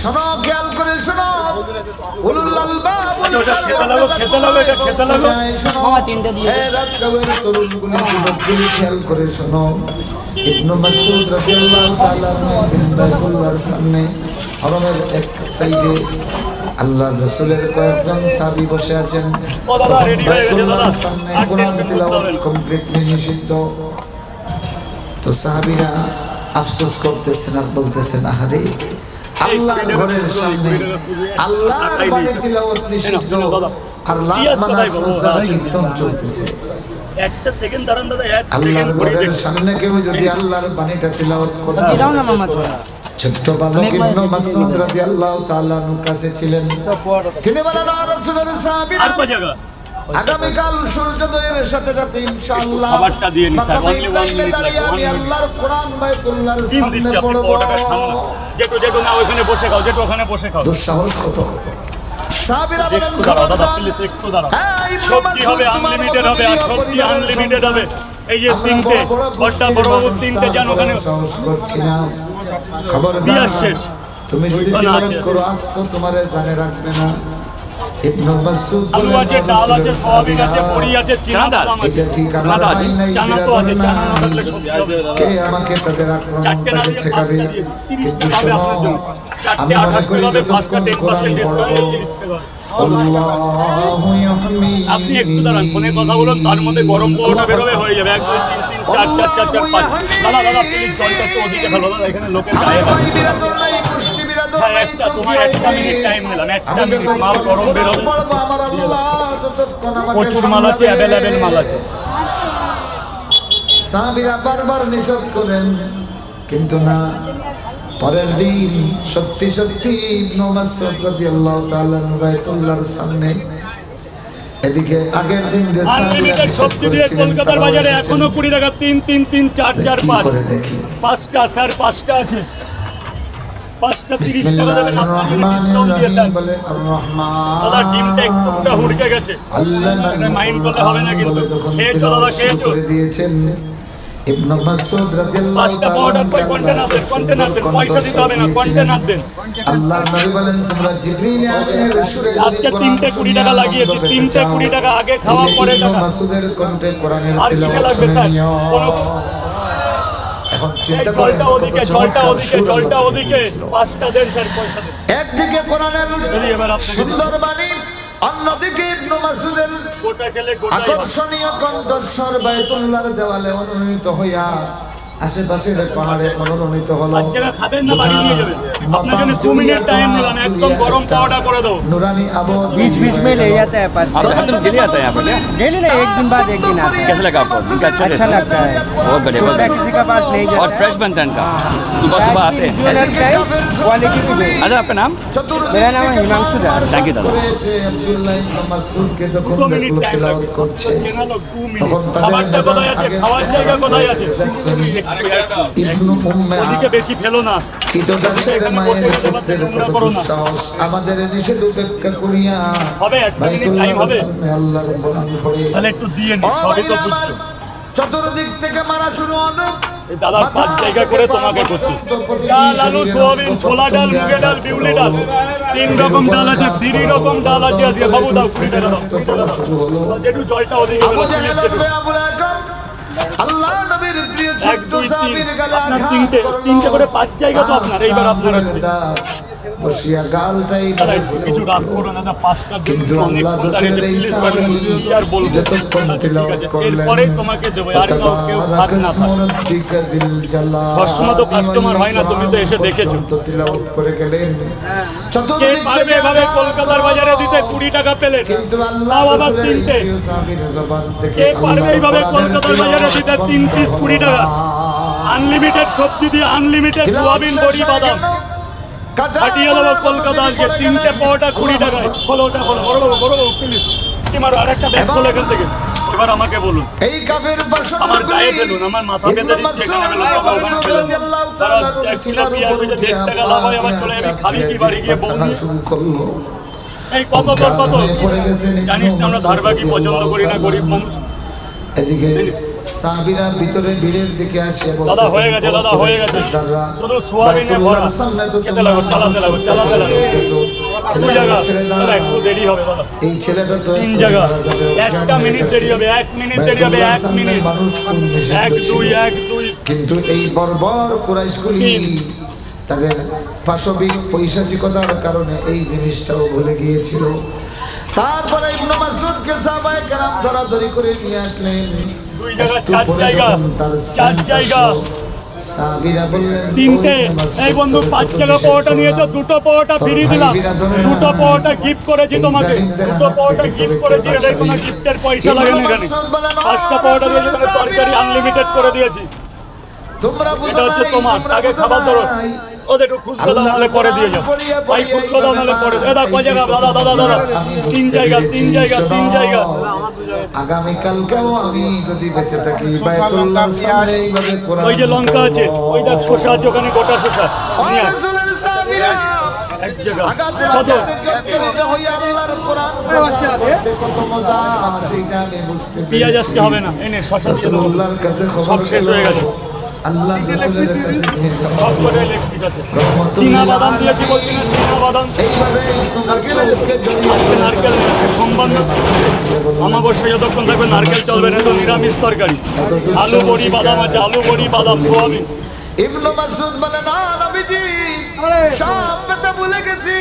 শোনো, খেয়াল করে শোনো, উলুল আলবাব খেয়াল করে শোনো। ইবনে মাসউদ রাদিয়াল্লাহু তাআলা বাইতুল্লাহর সামনে হরমের এক সাইডে আল্লাহর রাসূলের কয়েকজন সাহাবী বসে আছেন। বাইতুল্লাহর সামনে কোরআন তিলাওয়াত কমপ্লিটলি নিষিদ্ধ। তো সাহাবীরা আফসোস করতেছেন আর বলতেছেন, আহারে আল্লাহর ঘরের সামনে আল্লাহর বাণী তিলাওয়াত নিষিদ্ধ আর লাখ মানার পূজা কীর্তন চলতেছে। একটা সেকেন্ড দাঁড়ান দাদা, আল্লাহর ঘরের সামনে কেউ যদি আল্লাহর বাণীটা তিলাওয়াত করতে, ছোট্ট বালক ইবনে মাসউদ রাদিয়াল্লাহু তাআলা আনহু কাছে ছিলেন। তিনি বলেন, ও রাসূলের সাহাবীরা, আগামীকাল সূর্যোদয়ের সাথে সাথে ইনশাআল্লাহ খাবারটা দিয়ে নি স্যার, অনলি 1 মিনিট আমি আল্লাহর কোরআন বাইতুল্লাহর সামনে পড়ব। যেটু না ওখানে বসে খাও, যেটু ওখানে বসে খাও। দুঃসাহস কত! সাহাবীরা বলেন, খবরদার, একটু দাঁড়াও, সবজি হবে আনলিমিটেড হবে, আর সবজি আনলিমিটেড হবে। এই যে তিনটে বড়টা বড় তিনটে জান ওখানে খবর দিয়া শেষ। তুমি যদি তিলাওয়াত করো আজ তো তোমারে জানে রাখবে না। ইবনে মাসউদ আলু আছে, ডাল আছে, সয়াবিন আছে, বড়ি আছে, চিনা আছে, এটা ঠিক আমার ভাই নাই, চানা তো আছে, চানা না থাকলে সবজি হবে। কে আমাকে তাদের আক্রমণ থেকে ঠেকাবে? কিন্তু শোনো, আমি মনে করি যতক্ষণ কোরআন পড়বো আল্লাহু ইয়াহমি। আপনি একটু দাঁড়ান, ফোনে কথা বলুন, তার মধ্যে গরম পাউডার বের হবে, হয়ে যাবে 1 2 3 4 4 4 4 5। দাদা দাদা প্লিজ জলটা একটু ওদিকে ফেলো দাদা, এখানে লোকের গায়ে ভাই বিরাদর নাই, কুষ্টি বিরাদর নাই, একটা তোমার 1 মিনিট টাইম নিলাম, 1 মিনিট মাল গরম বের হবে। আমার আল্লাহ যতক্ষণ আমাকে প্রচুর মাল আছে, অ্যাভেলেবেল মাল আছে। সাহাবীরা বারবার নিষেধ করেন, কিন্তু না। পরের দিন সত্যি সত্যি ইবনে মাসউদ রাদিয়াল্লাহু তাআলা বাইতুল্লাহর সামনে, এদিকে আগের দিন যে আনলিমিটেড সবজি দিয়ে কলকাতার বাজারে এখনো 20 টাকা, 3 3 3 4 4 5 করে দেখি। 5টা স্যার, 5টা আছে, 5টা 30 টাকা বিসমিল্লাহির দেবেন আপনি, রহমানির রহিম বলে আর রহমান। দাদা ডিমটা একটুটা হুড়কে গেছে, আল্লাহ মাইন্ড করলে হবে না কিন্তু। যখন খেয়েছো দাদা, তিলাওয়াত শুরু খেয়েছো। করে দিয়েছেন, ইবনে মাসউদ রাদিয়াল্লাহু 5টা তাআলা পাউডার কই কন্টেনার দেন, কন্টেনার দেন, পয়সা দিতে হবে না, কন্টেনার দেন। আল্লাহ নবী বলেন, তোমরা জিবরিল আমিনের সুরে আজকে 3টে 20 টাকা লাগিয়েছি, 3টে 20 টাকা আগে খাওয়া পরে টাকা। মাসউদের কণ্ঠে কোরআনের আর কি তিলাওয়াত লাগবে শুনে স্যার? নিও। এখন চিন্তা করেন জলটা কত ওদিকে, জলটা চমৎকার ওদিকে, সুর জলটা আল্লাহ ওদিকে, দিয়েছিল। 5টা দেন স্যার, পয়সা দেন। একদিকে কোরআনের এবার আপনাকে সুন্দর বাণী, অন্যদিকে ইবনে মাসউদের গোটা খেলে গোটাই ভালো। আকর্ষণীয় কণ্ঠস্বর বাইতুল্লাহর দেওয়ালে অনুরণিত হইয়া আশেপাশের পাহাড়ে অনুরণিত হলো। আজকে খাবেন না বাড়ি নিয়ে যাবেন? আপনার জন্য 2 মিনিট টাইম নিলাম, একদম গরম পাউডার করে দাও। নুরাनी आबो बीच बीच में ले जाता है पर आप हर दिन डेली आता है यहाँ पर क्या? डेली नहीं, एक दिन बाद एक दिन आता है। कैसा लगा आपको? इनका अच्छा अच्छा टेस्ट लगता है, बहुत बढ़िया बहुत दूसरा बढ़िया। किसी का पास नहीं और जाता फ्रेश बनता है इनका, सुबह सुबह आते हैं। जो लगता है क्वालिटी भी नहीं। अच्छा आपका नाम? मेरा नाम है हिमांशु दास। थैंक यू दादा। আব্দুল্লাহ ইবনে মাসউদ কে যখন 2 মিনিট দেখলো টাইম তিলাওয়াত লাগবে, করছে, চেনা লোক 2 মিনিট। তখন তাদের খাবারটা কোথায় আছে, আগে খাওয়ার জায়গা কোথায় আছে? দেখছেন ইবনু উম্মে ওদিকে বেশি ফেলো না। কিতদাসের মায়ের পুত্রের কত দুঃসাহস, আমাদের নিষেধ উপেক্ষা করিয়া হবে, 1 মিনিট টাইম বাইতুল্লাহর হবে, সামনে আল্লাহর কোরআন পড়ে। তাহলে একটু দিয়ে নি, ও সবই তো ভাইরা আমার, বুঝছো। চতুর্দিক থেকে মারা শুরু হলো। এই দাদার 5 জায়গা করে তোমাকে করছি। ডাল, আলু, সোয়াবিন, ছোলা ডাল, মুগের ডাল, বিউলি ডাল, 3 রকম ডাল আছে, 3 রকম ডাল আছে। আজকে বাবু দাও, 20 টাকা দাও। শুরু হলো। যেটু জলটা ওদিকে আবু ফেলো, জাহেল please যেটু। আবু লাহাব আল্লাহ নবীর প্রিয় 1 ছোট্ট 2 সাহাবীর 3 গালে আপনার আঘাত 3টে করে 5 জায়গা তো আপনার, এইবার আপনার আছে। বসিয়া গালটাই দাদা, ধরে একটু ফুলে কিছু রাগ উঠলো। করো না, 5টা কিন্তু আল্লাহ রসুলের এই সাহাবী যতক্ষণ তিলাওয়াত করলেন, এরপরেই তোমাকে দেবো, আর কেউ ভাগ না পায়। সবসময় তো কাস্টমার হয় না, তুমি তো এসে দেখেছো। তিলাওয়াত করে গেলেন। কে চতুর্দিক পারবে থেকে এভাবে আঘাত কলকাতার করলো। বাজারে দিতে 20 টাকা পেলে? কিন্তু আল্লাহ তাও আবার রসুলের এই 3টে। প্রিয় সাহাবীর জবান থেকে কে পারবে আল্লাহর এইভাবে কোরআনের কলকাতার বাজারে দিতে তিলাওয়াত 3 পিস 20 টাকা? বন্ধ। আনলিমিটেড সবজি দিয়ে, আনলিমিটেড সোয়াবিন, বড়ি, বাদাম। কাটিয়ে দেবো কলকাতা আজকে 3টে পাওয়াটা 20 টাকায়। খোলো ওটা, খোলো, বড় বাবু, বড় বাবু প্লিজ। তোমার আরেকটা ব্যাগ খোলো এখান থেকে। এবার আমাকে বলুন, এই কাফের আমার গায়ে ফেলুন, আমার মাথা বেঁধে দিচ্ছে এখানে ফেলুন, আমার ওখানে ফেলুন। তারা 1 কিলো পেঁয়াজ বেচে 1.5 টাকা লাভ হয়, আমার চলে যাবে খালি কি বাড়ি গিয়ে বউ নিয়ে। শুরু করলো। এই কত তোর কত? জানিস না আমরা ধারবাকি পছন্দ করি না, গরিব মানুষ। এদিকে সাহাবীরা ভিতরে ভিড়ের দিকে আসে দাদা হয়ে গেছে, দাদা হয়ে গেছে। শুধু সোয়াবিনে ভরা। খেতে লাগো, চালাতে লাগো, চালাতে লাগো। দুই জায়গা, দাদা একটু দেরি হবে দাদা। এই ছেলেটা তো 3 জায়গা। 1 মিনিট দেরি হবে, 1 মিনিট দেরি হবে, 1 মিনিট। মানুষ কোন নিষিদ্ধ 1 ছিল। 2 1 2 কিন্তু এই বর্বর কুরাইশগুলি তাদের পাশবিক পৈশাচিকতার কারণে এই জিনিসটাও ভুলে গিয়েছিল। তারপরে ইবনে মাসউদকে সাহাবায়ে কেরাম ধরাধরি করে নিয়ে আসলেন। 2 জায়গা, একটু 4 পরে জায়গা, যখন তার 4 সেন্স জায়গা। আসলো, সাহাবীরা বললেন, 3টে। "ও ইবনে মাসউদ, এই বন্ধু তোর 5 কোনো টাকা নিষেধ পাওয়াটা করো নিয়েছো, না। 2টো পাওয়াটা তোর ফ্রি ভাই দিলাম। বিরাদরে না। 2টো পাওয়াটা গিফট করেছি এই তোমাকে। জালিমদের 2টো হাত পাওয়াটা থেকে গিফট তোকে করেছি, কেউ এটাই কোনো বাঁচাবি। গিফটের পয়সা লাগে না এখানে। ইবনে মাসউদ বলেন, ও 5টা পাওয়াটা দিয়ে রাসূলের তরকারি সাহাবীরা, আনলিমিটেড করে দিয়েছি। তোমরা এটা বুঝো হচ্ছে নাই, তোমার, তোমরা আগে বুঝো খাবার ধরো। নাই। ওদের একটু খুচরো দাও নাহলে পরে দিয়ে যাও। ভাই খুচরো দাও নাহলে পরে। দাদা কয় জায়গা, দাদা দাদা দাদা। 3 জায়গা, 3 জায়গা, 3 জায়গা। আগামীকালকেও আমি যদি বেঁচে থাকি বায়তুল্লাহর সামনে এইভাবে কোরআন ওই যে লঙ্কা আছে, ওই দেখ শসা আছে ওখানে, গোটা শসা। ও রাসূলের সাহাবীরা, এক জায়গা। আগাতে কত? আগাতে জড়িত হয়ে আল্লাহর কোরআন পড়তে কত মজা সেইটা আমি বুঝতে পেঁয়াজ পেরেছি। আজকে হবে না, এনে শসা দিয়ে দাও। রাসূলুল্লাহর কাছে সব খবর শেষ গেল, হয়ে গেছে। আল্লাহ রাসূলের কাছে নিয়ে গেল। সব করে ইলেকট্রিক আছে। রহমতুল্লাহ চীনা বাদাম দিয়েছি বলছি না, চীনা বাদাম। এইভাবে ইবনে মাসউদকে জড়িয়ে আজকে নারকেল সোমবার না, অমাবস্যা যতক্ষণ থাকবে নারকেল চলবে না, তো নিরামিষ তরকারি। আলু বড়ি বাদাম আছে, আলু বড়ি বাদাম সোয়াবিন। ইবনে মাসউদ বলে, না নবীজি, সব বেতা ভুলে গেছি,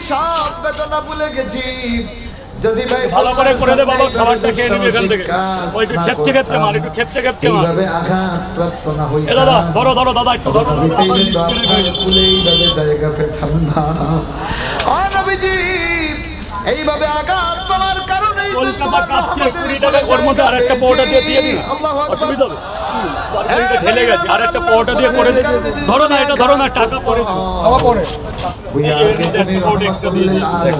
সব বেদনা ভুলে গেছি। যদি ভাই ভালো করে করে দে বাবা, খাবারটা খেয়ে নিবি এখান থেকে। ওই একটু খেপচে খেপচে মার, একটু খেপচে খেপচে মার। এইভাবে আঘাত প্রাপ্ত না এ হইতাম, দাদা ধরো ধরো দাদা, একটু ধরো। নবীতেই তো আপনার কুলে এইভাবে জায়গা পেতাম না। ও নবীজি, এইভাবে আঘাত পাওয়ার কারণেই তো কলকাতা তোমার কাঁপছে, রহমতের 20 টাকা ওর মধ্যে আরেকটা পাউডার দিয়ে দিয়ে দিন। আল্লাহু আকবার। অসুবিধা হবে? তরকারিটা ঢেলে গেছে, আরেকটা পাউডার দিয়ে করে দিন। ধরো না, এটা ধরো না, টাকা পরে দিন। We are getting রহমতুল্লিল আলামিন।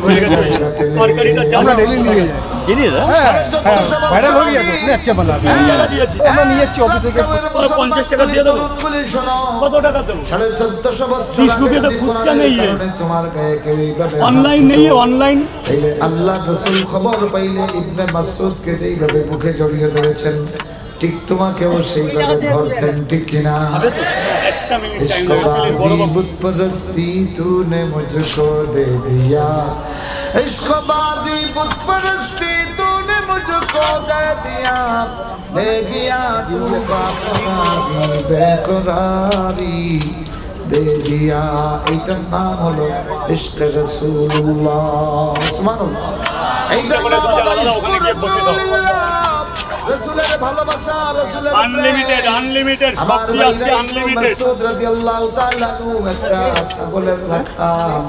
হয়ে গেছে। তরকারিটা জানা জিনিস ভাইরাল হয়ে গেছে তুমি আচ্ছা বানা দিয়েছি। আমরা নিয়ে যাচ্ছি অফিস থেকে 50 টাকা দিয়ে দেবো। তরুণগুলি শোনো, কত টাকা দেবো? 1450 বছর 30 আগে রুপিয়া তো যদি খুচরা কোরআনের নেই है। কারণে তোমার গায়ে কেউ এইভাবে অনলাইন নেই है, অনলাইন। তাইলে আল্লাহ রাসূল খবর পাইলে ইবনে মাসউদকে যেইভাবে বুকে জড়িয়ে ধরেছেন, ঠিক তোমাকেও সেইভাবে ধরতেন, ঠিক কিনা? একটা মিনিট টাইম इश्क দেবো, বড় बाजी বাবু। बुत परस्ती तूने मुझको दे दिया, इश्क बाजी बुत परस्ती तूने मुझको दे दिया, ले गया तू बाक़रारी बेक़रारी दे दिया। এটার নাম হলো ইশক রাসূলুল্লাহ। সুবহানাল্লাহ। এইটার নাম হলো ইশক রাসূলুল্লাহ। রাসূলের ভালোবাসা, রাসূলের আনলিমিটেড, আনলিমিটেড, সব আমার দিয়ে আজকে আনলিমিটেড। মাসউদ রাদিয়াল্লাহু তাআলা আনহু একটা ছাগলের রাখাল,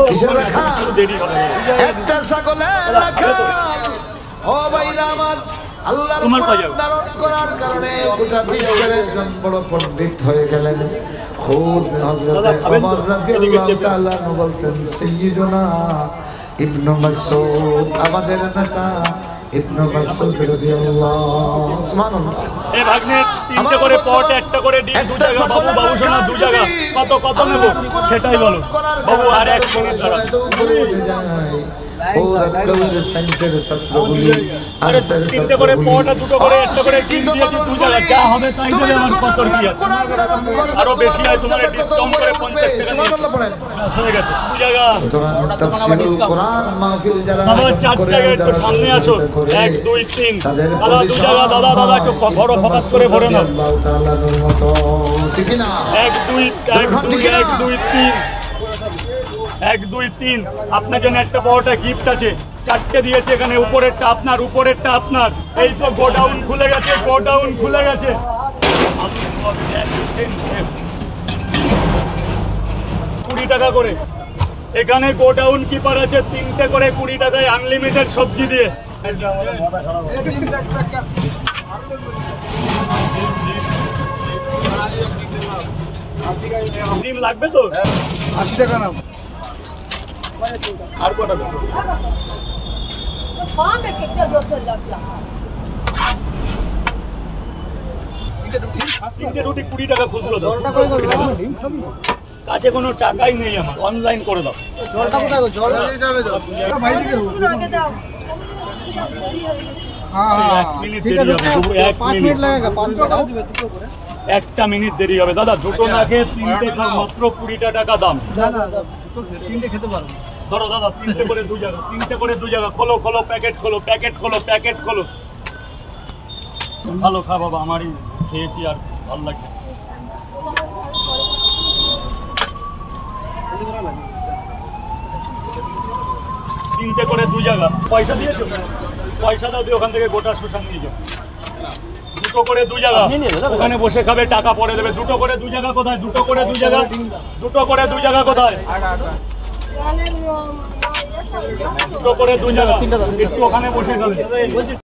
কিসের রাখাল? দেরি হবে। একটা ছাগলের রাখাল। ও ভাইরা আমার, আল্লাহর তোমার কোরআন পাজাব। ধারণ করার কারণে গোটা বিশ্বের একজন বড় পণ্ডিত হয়ে গেলেন। খুদ হযরতে ওমর রাদিয়াল্লাহু তাআলা আনহু বলতেন, সাইয়্যিদুনা ইবনে মাসউদ, আমাদের নেতা ইবনে মাসউদ রাদিয়াল্লাহু। সুবহানাল্লাহ। এ ভাগ্নে 3টে করে পট, একটা করে ডিম, 2 জায়গা বাবু, বাবু শোনা 2 জায়গা। কত কত নেব সেটাই বলো বাবু। আর এক মিনিট দাঁড়ান। আরে 3টে করে পট, 2টো করে, একটা করে ডিম দিয়েছি 2 জায়গা। যা হবে তাই দেবে, আমার কত কি আছে? আরো বেশি হয়, তোমার ডিসকাউন্ট করে 50 টাকা দিই। হয়ে গেছে 2 জায়গা। বাবা 4 জায়গায় একটু সামনে আসো। 1 2 3 দাদা 2 জায়গা, দাদা দাদা একটু বড় ফোকাস করে ভরে নাও। 1 2 3 1 2 3। আপনার জন্য একটা বড়টা গিফট আছে। 4টে দিয়েছে এখানে, উপরেরটা আপনার, উপরেরটা আপনার। এই তো গোডাউন খুলে গেছে, গোডাউন খুলে গেছে। 20 টাকা করে এখানে গোডাউন কিপার আছে, 3টে করে 20 টাকায় আনলিমিটেড সবজি দিয়ে। ডিম লাগবে তো? 80 টাকা নাও আর কটা দেবো? फॉर्म में कितना जोर से लग गया 3টে রুটি 20 টাকা খুচরো দাও। কাছে কোনো টাকাই নেই আমার, অনলাইন করে দাও। জলটা কোথায় গো? জল নিয়ে যাবে তো ভাই দিকে आगे दाओ हाँ एक हाँ मिनट ठीक है देरी হবে, रुकिए, एक 5 मिनिট। मिनट लगेगा 5 मिनट आओ। একটা মিনিট দেরি হবে দাদা, দুটো না খেয়ে তিনটে খাও, মাত্র 20 টাকা দাম। তিনটে খেতে পারবো। ধরো দাদা, তিনটে করে দু জায়গা, তিনটে করে দু জায়গা, খোলো খোলো প্যাকেট খোলো, প্যাকেট খোলো, প্যাকেট খোলো। ভালো খা বাবা, আমারই খেয়েছি আর ভালো লাগছে। তিনটে করে দু জায়গা, পয়সা দিয়েছো? পয়সা দাও, দিয়ে ওখান থেকে গোটা শোষণ নিয়ে যাও। দুটো করে দু জায়গা, ওখানে বসে খাবে, টাকা পরে দেবে। দুটো করে দু জায়গা কোথায়? দুটো করে দু জায়গা, দুটো করে দু জায়গা কোথায়? দুটো করে দু জায়গা, একটু ওখানে বসে খাবে।